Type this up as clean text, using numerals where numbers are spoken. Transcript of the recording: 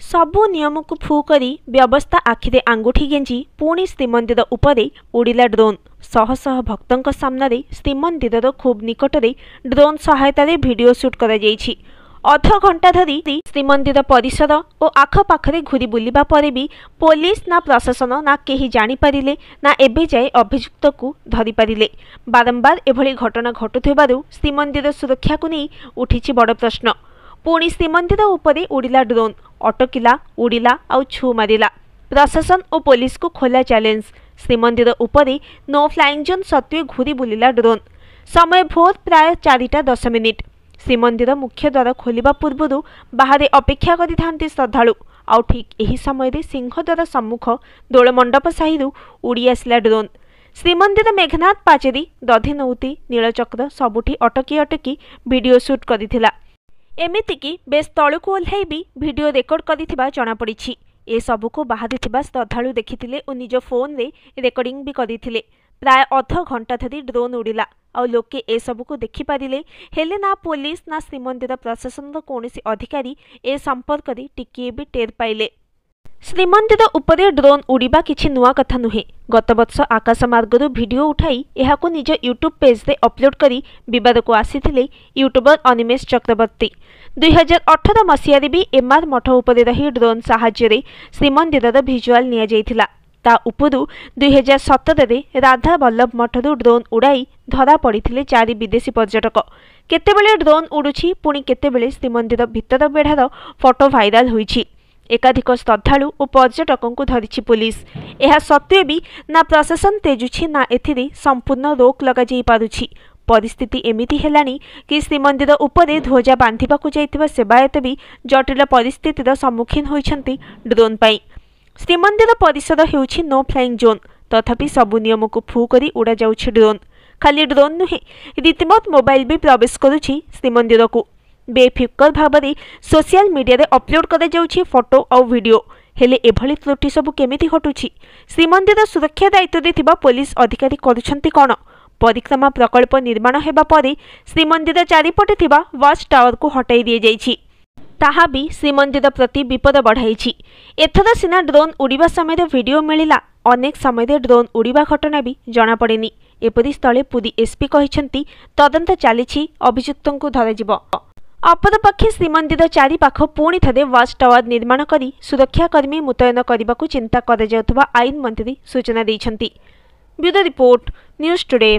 सबु नियम को फू करी व्यवस्था आखिरे आंगुठी गेंजी पुणी श्रीमंदिर उपरे उड़िला ड्रोन। शह शह भक्तों सामने श्रीमंदिर खूब निकटरे ड्रोन सहायता वीडियो शूट करा जायछि। अध घंटा धरी श्रीमंदिर परिसर और आखपाखे घूरी बुलिबा परे भी पुलिस ना प्रशासन ना केही जानी पारिले ना एबे जाए अभियुक्त को धरी पारिले। बारंबार एभली घटना घटुथिबारु श्रीमंदिर सुरक्षा को नहीं उठिछि बड़ प्रश्न। पुणी श्रीमंदिर उपरे उड़िला ड्रोन, अटकिला, उड़िला आउ छु मारिला। प्रशासन और पुलिस को खोला चैलेंज। श्रीमंदिर उपरे नो फ्लाइंग जोन सत्वे घूरी बुलिला ड्रोन। समय भोर प्राय 4:10। श्रीमंदिर मुख्य द्वार खोलिबा पूर्वरु बाहर अपेक्षा करिथांती श्रद्धालु। आउ ठीक एही समय सिंहद्वार सम्मुख दोलमंडप साहिरु उड़ी आसिला ड्रोन। श्रीमंदिर मेघनाथ पाचेरी, दधिनौती, नीलचक्र सबुठी अटकी अटकी वीडियो शूट करिथिला। एमितिकी बेस तळुकु ओह्लाई भी वीडियो रेकर्ड करिथिबा जणा पड़िछि। ए सबुको बाहरी थिबा श्रद्धालु देखिथिले और निज फोन रे रेकर्डिंग भी करिथिले। प्राय अध घंटा धरी ड्रोन उड़िला और लोके ए सबुको देखि पारिले, हेले ना पुलिस ना श्रीमंदिर प्रशासन कोनोसी अधिकारी ए संपर्क रे टिकिए भी टेर पाइले। श्रीमंदिर उपरे ड्रोन उड़ीबा किछि नुआ कथा नुहे। गत वर्ष आकाश मार्गरु वीडियो उठाई एहाको निज यूट्यूब पेज रे अपलोड करी विवाद को आसीथिले यूट्यूबर अनिमेश चक्रवर्ती। 2018 मसीह भी एमआर मठ उपरे रही ड्रोन साहाय्य रे श्रीमंदिर भिजुआल निया जाइथिला। ता उपरु 2017 रे राधा वल्लभ मठरू ड्रोन उड़ाई धरा पड़िथिले 4 विदेशी पर्यटक। केतेबेले ड्रोन उड़ुछि, पुणी केतेबेले श्रीमंदिर भितर बेढ़ार फोटो भाइराल होइछि। एकाधिक श्रद्धालु और पर्यटकों को धरिछि पुलिस। यह सत्वे भी ना प्रशासन तेजुछि ना एथिरे संपूर्ण रोक लगा जाई पारुछि। परिस्थिति एमिति हेलानी कि श्रीमंदिर उपरे ध्वजा बांधिबाकु जाइतिबा सेवायत भी जटिल परिस्थितिर सम्मुखीन होइछन्ति ड्रोन पाई। श्रीमंदिर परिसर हेउछि नो फ्लाइंग जोन, तथापि सबु नियम को फू करी उड़ा जाउछि ड्रोन। खाली ड्रोन नुहे, रीतिमत मोबाइल भी प्रवेश करुछि श्रीमंदिर को। बेफिकर भाव में सोशल मीडिया रे अपलोड करा जाउछि फोटो और वीडियो। हेले एभली त्रुटि सबु केमिति घटुछि? श्रीमंदिर सुरक्षा दायित्व रे थिबा पुलिस अधिकारी करुछन्ति कोन? परिक्रमा प्रकल्प निर्माण हेबा परे श्रीमंदिर चारिपटे थिबा वाच टावर को हटाई दिए जाइछि। ताहा भी श्रीमंदिर प्रति विपद बढ़ाइछि। एथर सिना ड्रोन उड़ीबा समय वीडियो मिलिला, अनेक समय ड्रोन उड़ीबा घटना भी जना पड़ेनी। एपरि स्थले पुरी एसपी कहिछन्ति तदंत चालिछि, अभियुक्तों को धराजिबो। अपरपक्षे श्रीमंदिर चारिपाख पुणी थे वाच टावर निर्माण करी सुरक्षाकर्मी मुतयन करने चिंता कर आईन मंत्री सूचना दैछन्ति। Bureau report, news today.